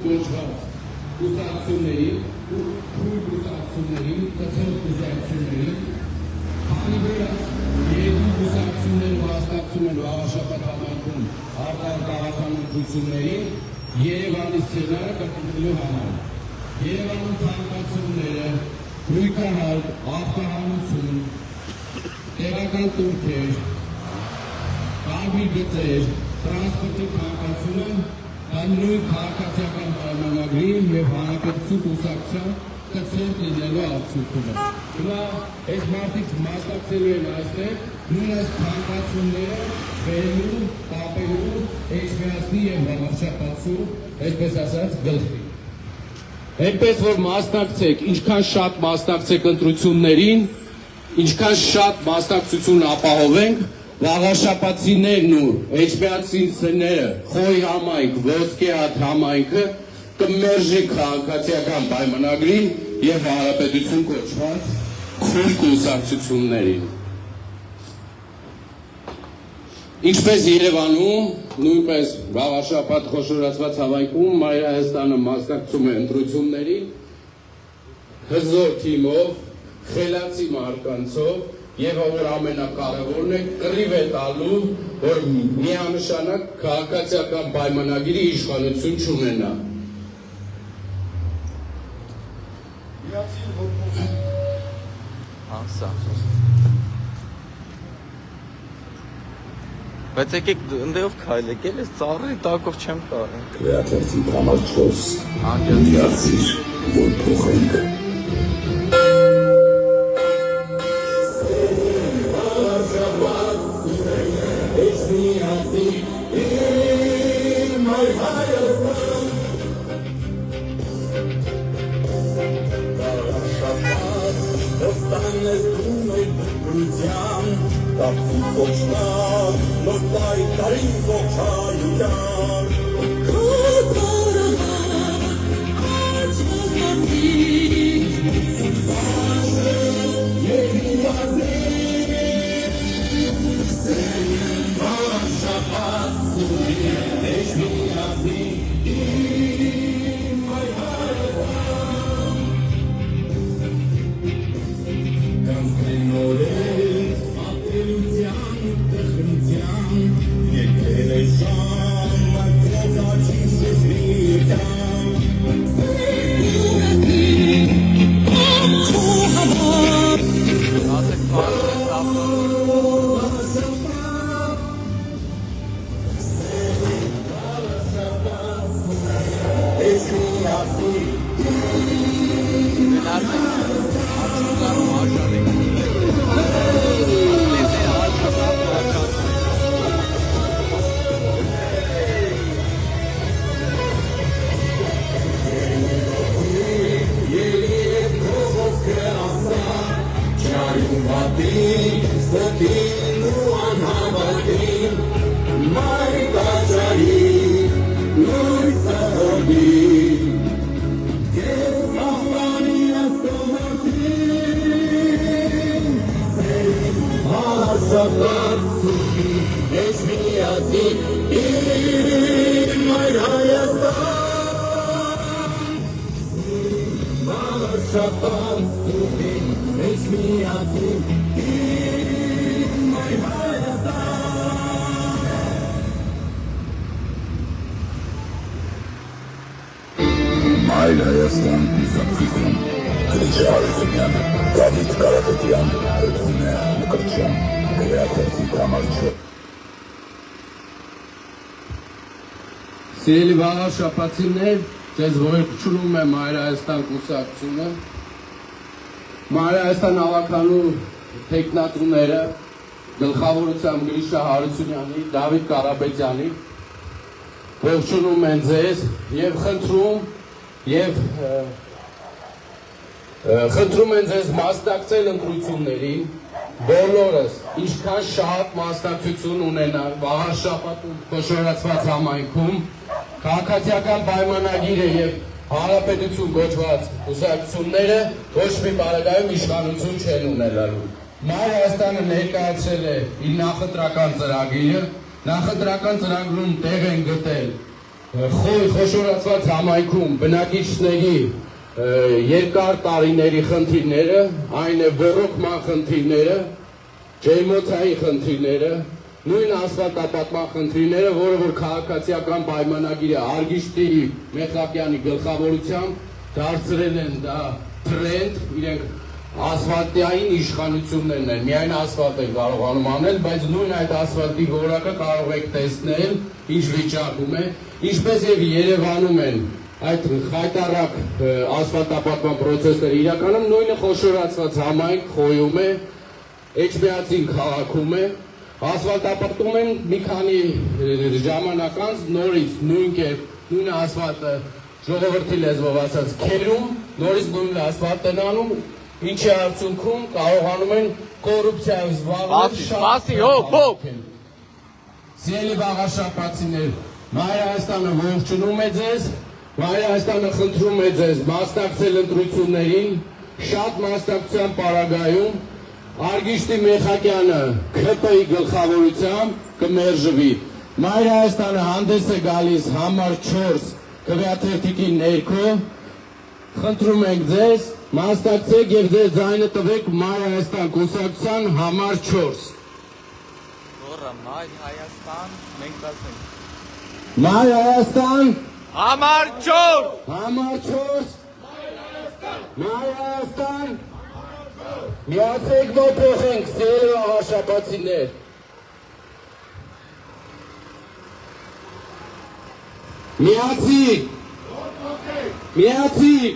կոչված կուսակցություններին, թույլ կուսակցություններին, կցող կուսակցություններին, քանի որ երկու կուսակցությունները մասնակցում են վաղաշաբաթ համայնքում արտաքաղաքական ընտրություններին, Երևանի սցենարը կրկնվելու համար։ Երևանում ցանկացողները նույնքան արտահանություն, տեղական տուրքեր, կարմիր գծեր, տրանսպորտի ցանկացումը կան նույն քաղաքացիական պայմանագրին և հանրապետություն կուսակցության կցորդ լինելու արդյունքում։ Հիմա այս մարդիկ մասնակցելու են այստեղ, նույն այս ցանկացումները բերելու, կապելու, էջմիածնի և վաղաշաբաթու, այսպես ասած, գլխի։ Այնպես որ մասնակցեք, ինչքան շատ մասնակցեք ընտրություններին, ինչքան շատ մասնակցություն ապահովենք, վաղաշաբաթցիներն ու էջմիածնիները, Խոյ համայնք, Ոսկեհատ համայնքը կմերժի քաղաքացիական պայմանագրին և հանրապետություն կոչված խուլ կուսակցություններին։ Ինչպես Երևանում, նույնպես վաղաշաբաթ խոշորացված հավայնքում Մայր Հայաստանը մասնակցում է ընտրություններին հզոր թիմով, խելացի մարկանցով և որ ամենակարևորն է կռիվ է տալու, որ միանշանակ քաղաքացիական պայմանագրի իշխանություն չունենա։ Բայց եկեք ընդեղով քայլեք, էլ ես ծառերի տակով չեմ կարել։ Գրեաթերթի համար 4 միացիր, որ փոխենք։ Մայր Հայաստան կուսակցություն, Գրիգոր Հարությունյան, Դավիթ Կարապետյան, Հրթունե Մկրտչյան, Գրեաթերթի համար 4։ Սիրելի վաղաշաբաթցիներ, ձեզ ողջունում է Մայր Հայաստան կուսակցությունը, Մայր Հայաստան հավաքանու թեկնածուները, գլխավորությամբ Գրիշա Հարությունյանի, Դավիթ Կարապետյանի, ողջունում են ձեզ և խնդրում են ձեզ մասնակցել ընտրություններին, բոլորս ինչքան շատ մասնակցություն ունենան վաղաշաբաթում խոշորացված համայնքում, քաղաքացիական պայմանագիրը և հանրապետություն կոչված կուսակցությունները ոչ մի պարագայում իշխանություն չեն ունենալու։ Մայր Հայաստանը ներկայացրել է իր նախընտրական ծրագիրը, նախընտրական ծրագրում տեղ են գտել խոշորացված համայնքում բնակիչների երկար տարիների խնդիրները, այն է ոռոգման խնդիրները, ջերմոցային խնդիրները, նույն ասֆալտապատման խնդիրները, որը որ քաղաքացիական պայմանագիրը Արգիշտի Մեխակյանի գլխավորությամբ դարձրել են դա տրենդ, իրենք ասֆալտային իշխանություններն են, միայն ասֆալտ են կարողանում անել, բայց նույն այդ ասֆալտի որակը կարող եք տեսնել, ինչ վիճակում է, ինչպես եւ Երևանում են այդ խայտարակ ասֆալտապատման պրոցեսները իրականում նույնը խոշորացված համայնք խոյում է, Էջմիածին քաղաքում է, ասֆալտապատում են մի քանի ժամանակ անց նորից նույն կերպ, նույն ասֆալտը ժողովրդի լեզվով ասած քերում, նորից նույն ասֆալտն են անում, ինչի արդյունքում կարողանում են կոռուպցիայով զբաղվել։ Սիրելի վաղաշապացիներ, Մայր Հայաստանը ողջունում է ձեզ, Մայր Հայաստանը խնդրում է ձեզ մասնակցել ընտրություններին, շատ մասնակցության պարագայում Արգիշտի Մեխակյանը ՔՊ-ի գլխավորությամբ կմերժվի։ Մայր Հայաստանը հանդես է գալիս համար 4 քվեաթերթիկի ներքո, խնդրում ենք ձեզ մասնակցեք եւ ձեր ձայնը տվեք Մայր Հայաստան կուսակցության համար 4։ Որը Մայր Հայաստան մենք ասենք։ Մայր Հայաստան Համար 4։ Համար 4 Մայր Հայաստան միացեք ողջունենք սիրելի աղաշապացիներ։ Միացիկ Միացիկ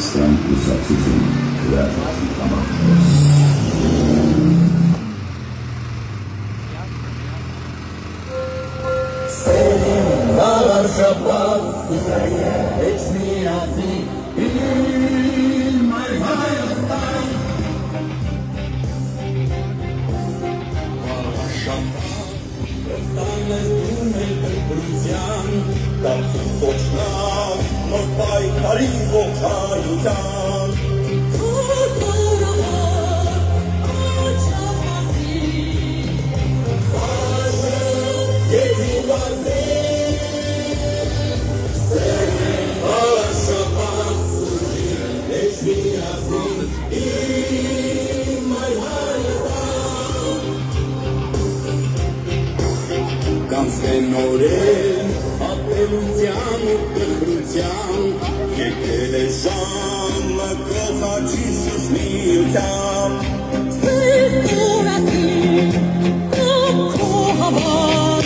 Ստան կուսակցություն քվեաթերթի համար 4 Շաբաթ Էջմիածին իմ Մայր Հայաստան Շաբաթ ես դում է դրության Դարձում կոչնավ նոր պայքարի ողջայության Նորեն ապելության ու տխրության եկել է ժամը կողաչի շշմիության Սրտորացին քո համար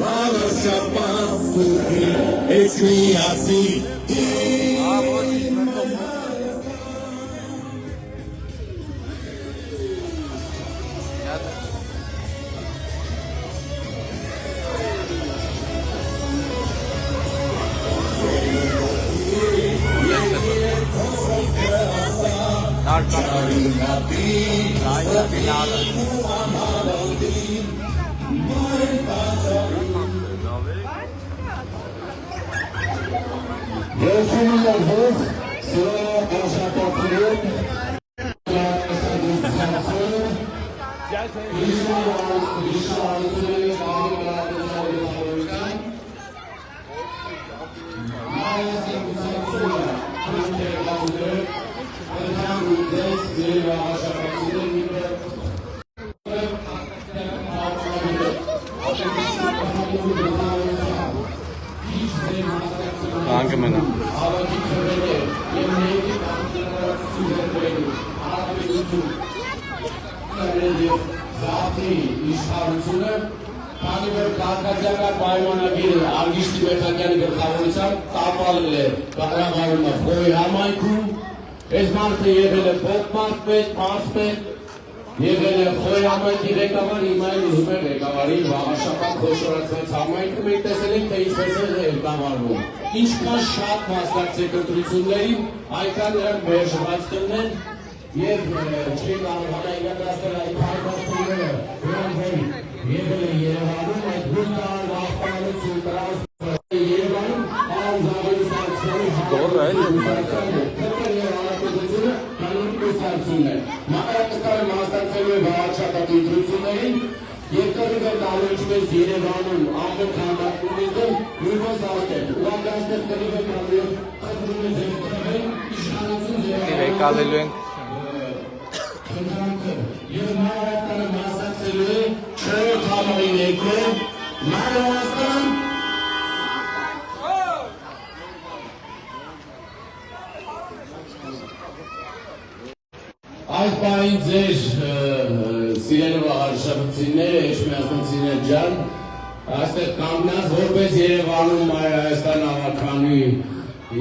Վաղաշապատ Էջմիածին իշխանությունը, քանի որ քաղաքացիական պայմանագիրը Արգիշտի Մեխակյանի գլխավորությամբ տապալել է կառավարումը Խոյի համայնքում, այս մարդը եղել է փոխմարզպետ, մարզպետ, եղել է Խոյի համայնքի ղեկավար, հիմա էլ ուզում է ղեկավարի Վաղաշապատ խոշորացված համայնքը, մենք տեսել ենք, թե ինչպես է ղեկավարվում։ Ինչքան շատ մասնակցեք ընտրություններին, այնքան նրանք մերժված կլինեն եւ չի կարողանա իրականացնել այդ հայտարարությունները, որոնք եղել են Երևանում, այդ հույն տալ աղբանություն, Երևանում անձավելության Մասնակցելու է վարչապետի ընտրություններին եւ կրիվ է տարեջպես Երևանում ամբողջ համակարգում նույնպես ասել ուղղակիորեն կրիվ է կարող խնդրում է ձեր իշխանություն Կալելու ենք եւ նորականը մասնակցելու է չորրորդ համարի ներքո Մանրաստան Այդ պահին ձեր սիրելի վարչապետները, Էջմիածնցիներ ջան, այստեղ կանգնած որպես Երևանում Հայաստան ավականի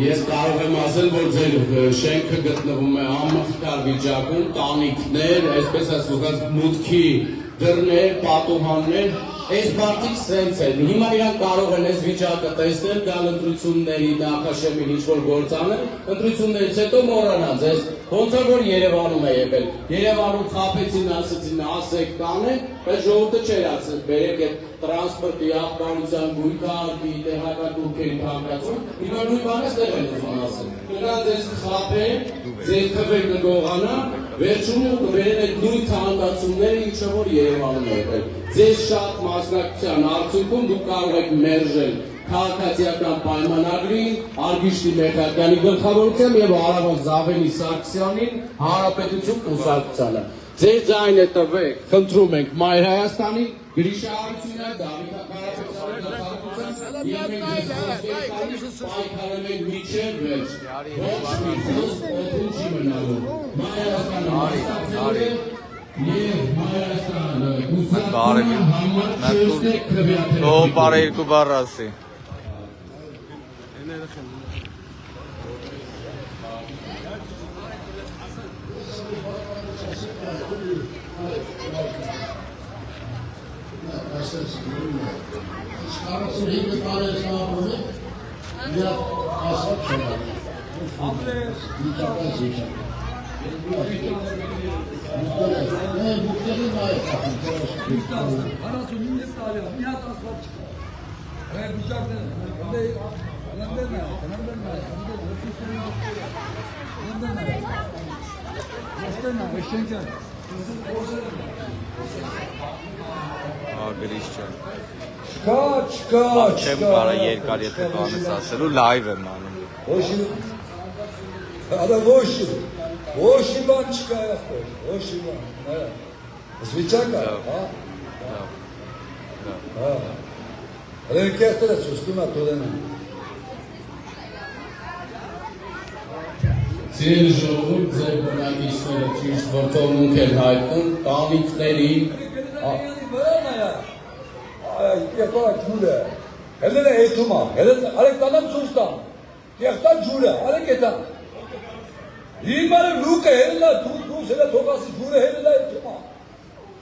ես կարող եմ ասել, որ ձեր շենքը գտնվում է անմխիթար վիճակում, տանիքներ, այսպես ասած մուտքի դռներ, պատուհաններ, այս մարդիկ սենց են, հիմա իրանք կարող են այս վիճակը տեսնել, գալ ընտրությունների նախաշեմին ինչ-որ գործ անել, ընտրություններից հետո մոռանալ ձեզ, ոնց որ Երևանում է եղել, Երևանում խաբեցին, ասեցին, ասեք կանեն, բայց ժողովուրդը չէր ասել, բերեք այդ տրանսպորտի աղբանության գույքարկի, տեղական դուքերի կանգնացում, հիմա նույն բանը ստեղ են ուզում ասել, նրան ձեզ խաբեն, ձեր քվեր կգողանա, վերջում կբերեն այդ նույն թանկացումները, ինչը որ Երևանում է եղել, ձեզ շատ մասնակցության արդյունքում դուք կարող եք մերժել քաղաքացիական պայմանագրին, Արգիշտի Մեխակյանի գլխավորությամբ եւ Արավոտ Զավենի Սարգսյանին Հանրապետություն կուսակցությանը։ Ձեր ձայնը տվեք, խնդրում ենք Մայր Հայաստանի Գրիշահարությունը, Դավիթ Կարապետյանի գլխավորությամբ եւ մենք պայքարել ենք մինչեւ վերջ։ Ոչ մի խոսք օդում չի մնալու։ Մայր Հայաստանը մասնակցել է եւ Մայր Հայաստանը կուսակցության համար չստեք քվեաթեր։ Ո բարը երկու բառ ասի։ Չեմ կարա երկար եթե բանես ասելու լայվ եմ անում Ոչի բան չկա ախպեր, ոչի բան, զվիճակա, հլեն կեղտեր է սուստում է տորեն է։ Ձեր ժողովուրդ ձեր բնակիչները ճիշտ որդորմունք են հայտնում, տանիքների Եկա ջուրը, հելեն է եթում է, արեք տանամ ծուս տան, կեղտա ջուրը, արեք եթան։ Հիմարը լուկ է, հելեն է, դուս հելը թողասի ջուրը հելեն է եթում է։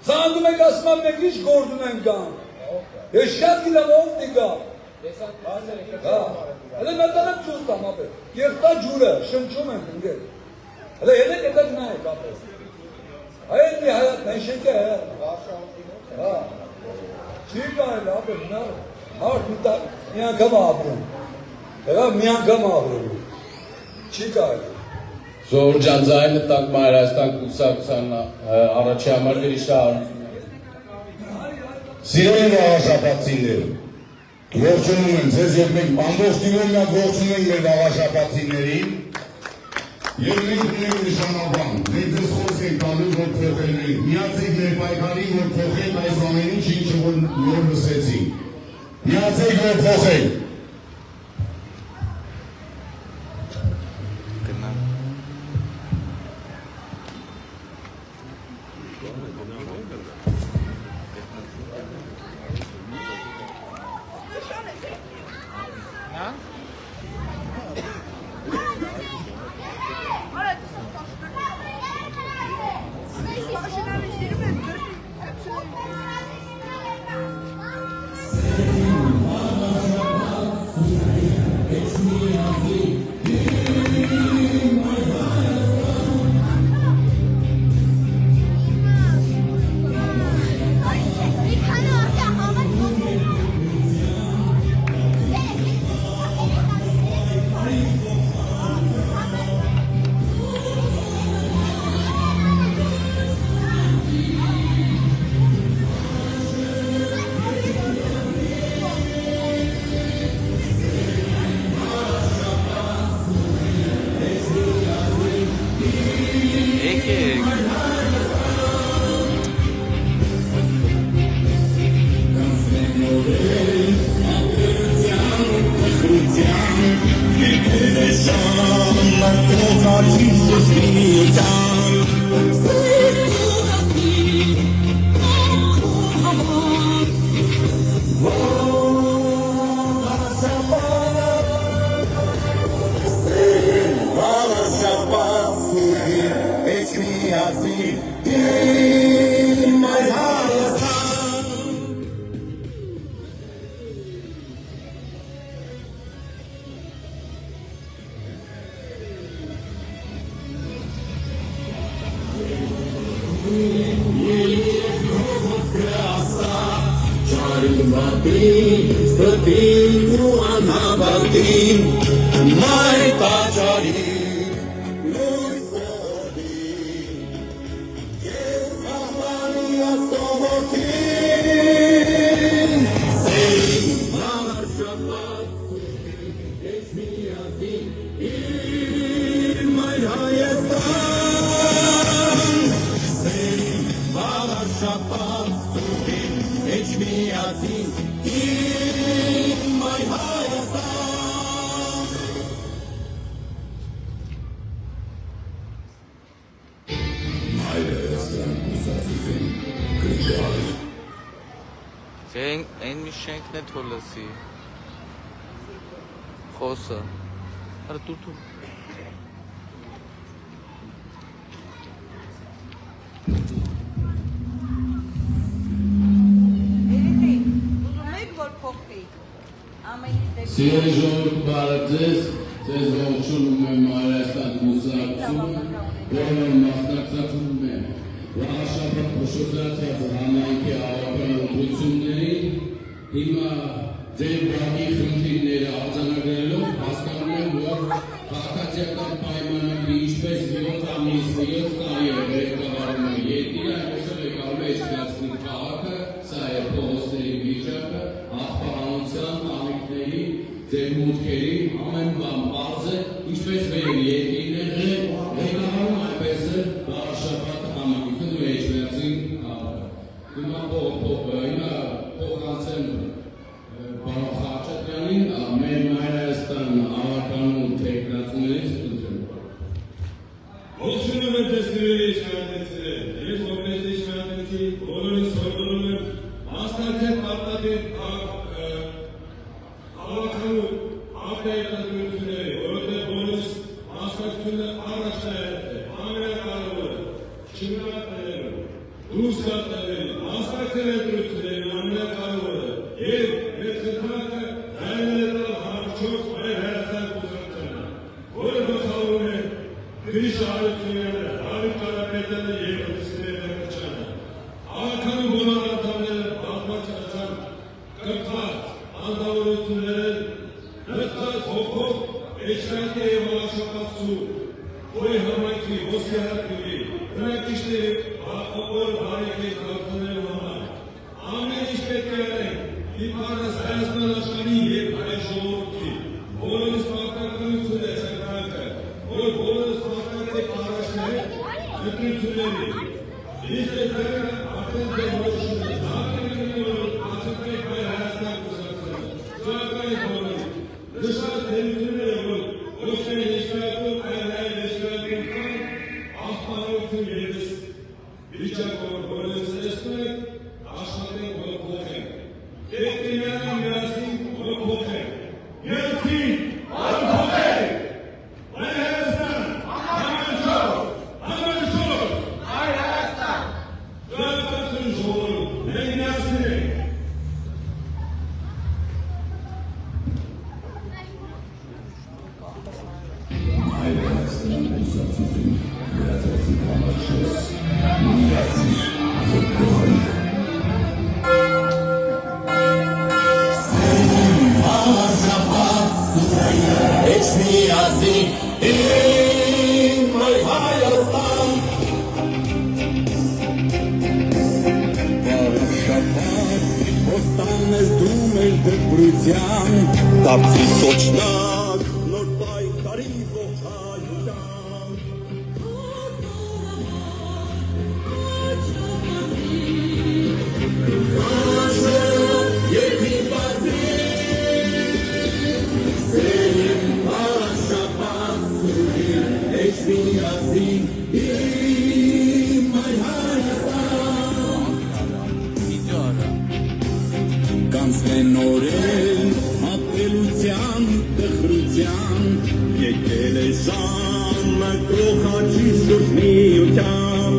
Զանդում եք ասմամ մենք ինչ գործում են կան, ես շատ գիտեմ ով դիգա։ Հելեն է տանամ ծուս տան, ապեր, կեղտա ջուրը, շնչում են ընգել։ Հելեն եթա գնա եք ապեր։ Այդ մի հայատն են շենք է հայատն։ Չի կարել ապեր, հարդ մի անգամ ապրում, մի անգամ ապրում, չի կարել։ Ժողովուրդ ջան, ձայնը տանք Մայր Հայաստան կուսակցության առաջի համար գրիշահարություն։ Սիրելի վաղաշապատցիներ, ողջունում եմ ձեզ եւ մենք ամբողջ տիվով միակ ողջունում ենք մեր վաղաշապատցիներին եւ մենք ունենք նշանաբան, մենք ձեզ խոսք ենք տալու, որ փոխենք, միացեք մեր պայքարին, որ փոխենք այս ամեն ինչը որ նոր լսեցինք, միացեք որ փոխենք։ կխաչիշս միության Ստին ու անհավատին մայր տաճարի լույս հորդին ես աղբանի աստողոքին սեին մաղար շապատ ես միասին իր մայր Հայաստան սեին մաղար շապատ ես միասին Այն մի շենքն է թող լսի խոսը արա դու Սիրելի ժողովուրդ, բարև ձեզ ողջունում եմ Հայաստան կուսակցությունը, որը մասնակցում է Վաղաշաբաթ փոշոցրացած համայնքի ավարտական ընտրություններին, հիմա ձեր բակի խնդիրները արձանագրելով հասկանում եմ, որ քաղաքացիական պայմանագրի ինչպես 7 ամիս 7 տարի է ղեկավարում է երկիրը, այսօր եկավ մեջքացնի քաղաքը, սա է փողոցների վիճակը, աղբահանության, աղիքների, ձեր մուտքերի, ամեն բան պարզ է, ինչպես մեր երկիրն է ղեկավարում, այնպես է Վաղաշաբաթ համայնքը դու էջվերցին քաղաքը։ Հիմա փոխանցեմ Պարոն Խաչատրյանին, մեր Հայաստան ավականու թեկնածուներից ուզում։ Ողջունում եմ ձեզ սիրելի իշխանություններ, ես որպես իշխանություն բոլորին սովորում եմ մասնակցել պարտադիր ավականու արտահայտությունների, որովհետև բոլորս մասնակցությունը առաջնահերթ է, ամենակարևորը, չմնացնելու, դուրս գալու, մասնակցել ընտրություններին ամենակարևորը, եւ մեր խնդրանքը հայերենի հարցով մեր Հայաստան կուսակցությունը, որը գլխավորում է Գրիշ Արարությունյանը, Դավիթ Կարապետյանը եւ Հուսեին Ղարչյանը։ Ավականու բոլոր անդամները բազմաճաշակ կրթված անդավորություններ, նստած հոգով էջքանքի եւ Վաղաշաբաթցու, որի համայնքի ոսկեհատների, բնակիչների օր բարեկի կարգունելու համար։ Ամեն ինչ պետք է արենք, իբարս Հայաստան աշխարհի եւ հայ ժողովրդի, բոլորիս պարտականություն է սակրակը, որ բոլորս պարտական առաջներ ընտրությունների։ Իսկ դեռ արդեն դեպքում զարգացնել ասացեք հայ Հայաստան կուսակցությունը։ Զարգացնել բոլորի։ Դժվար դեպքերը որ ոչ թե իշխանություն, այլ իշխանություն աղբանություն ևս վիճակով բոլորս տեսնենք, աշխատենք որ փոխենք։ Պետք է միասին որ փոխենք։ Միասին որ փոխենք։ Հայ Հայաստան, ամենաշոր, Հայ Հայաստան։ Զարգացում ժողովուրդ, մենք միասին ենք։ Դարձի տոչնակ, նոր պայքարի ողջայնության Երկրի բազի Սերիմ Վաղաշաբաթ սուրին Էջ Eşmiyasin İlim ay hayatan Կանցնեն օրեր ապելության, տխրության եկել է ժամը կողաչի շուրժնիության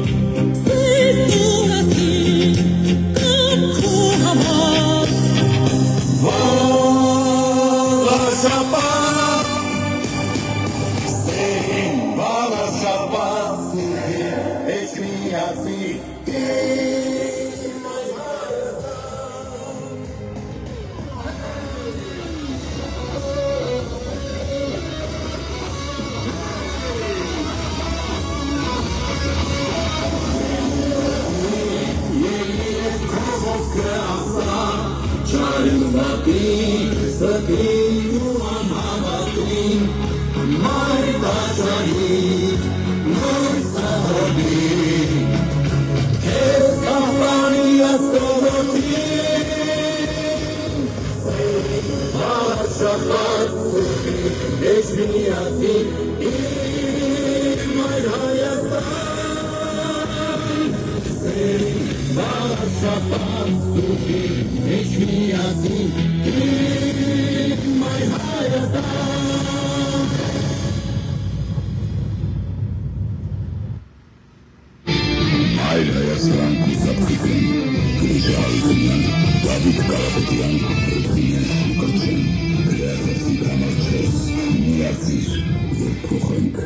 Վաղաշապատ Սերին վաղաշապատ Էջմիածի Չարին վատին, սգին ու անհավատին, մայր տաշային, նոր սահորին, կեզ կապանի աստողոտին, վաղաշապատ սուխին, էջմիածին, իմ այր Հայաստան, վաղաշապատ սուխին, էջմիածին, իմ այր Հայաստան Հայր Հայաստան կուսապխիկն, Գրիշա Հարությունյան, Դավիթ Կարապետյան, Ռեքինյան Շուկարչեն, գրարվեցի համար չես, միացիր և փոխենք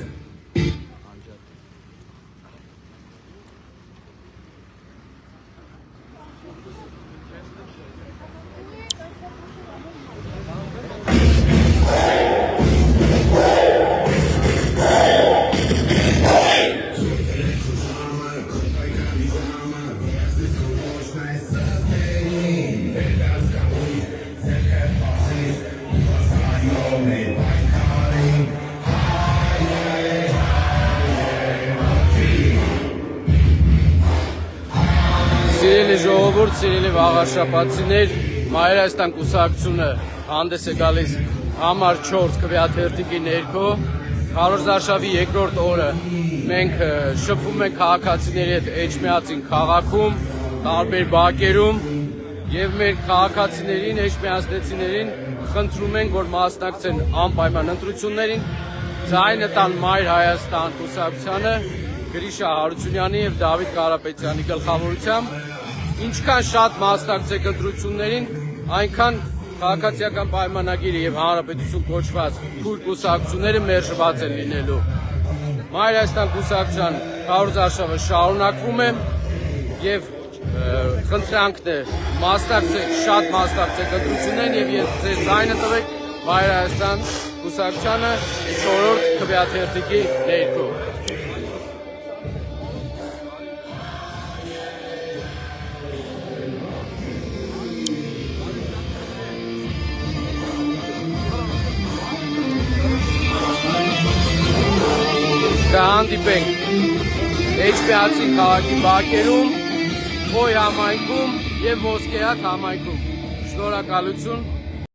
Սիրելի ժողովուրդ, սիրելի վաղաշապատցիներ, Մայր Հայաստան կուսակցությունը հանդես է գալիս համար 4 քվեաթերթիկի ներքո Քարոզարշավի երկրորդ օրը մենք շփվում ենք քաղաքացիների հետ Էջմիածին քաղաքում, տարբեր բակերում եւ մեր քաղաքացիներին, էջմիածնեցիներին խնդրում ենք, որ մասնակցեն անպայման ընտրություններին, ձայնը տան Մայր Հայաստան կուսակցությանը Գրիշա Հարությունյանի եւ Դավիթ Կարապետյանի գլխավորությամբ, ինչքան շատ մասնակցեք ընտրություններին, այնքան քաղաքացիական պայմանագիրը եւ հանրապետություն կոչված թույլ կուսակցությունները մերժված են լինելու։ Մայր Հայաստան կուսակցության քարոզարշավը շարունակվում է եւ խնդրանքն է մասնակցեք, շատ մասնակցեք ընտրություններին եւ ձեր ձայնը տվեք Մայր Հայաստան կուսակցությանը 4-րդ քվեաթերթիկի ներքո։ Կհանդիպենք Էջմիածին քաղաքի բակերում, Խոյ համայնքում և Ոսկեհատ համայնքում։ Շնորհակալություն։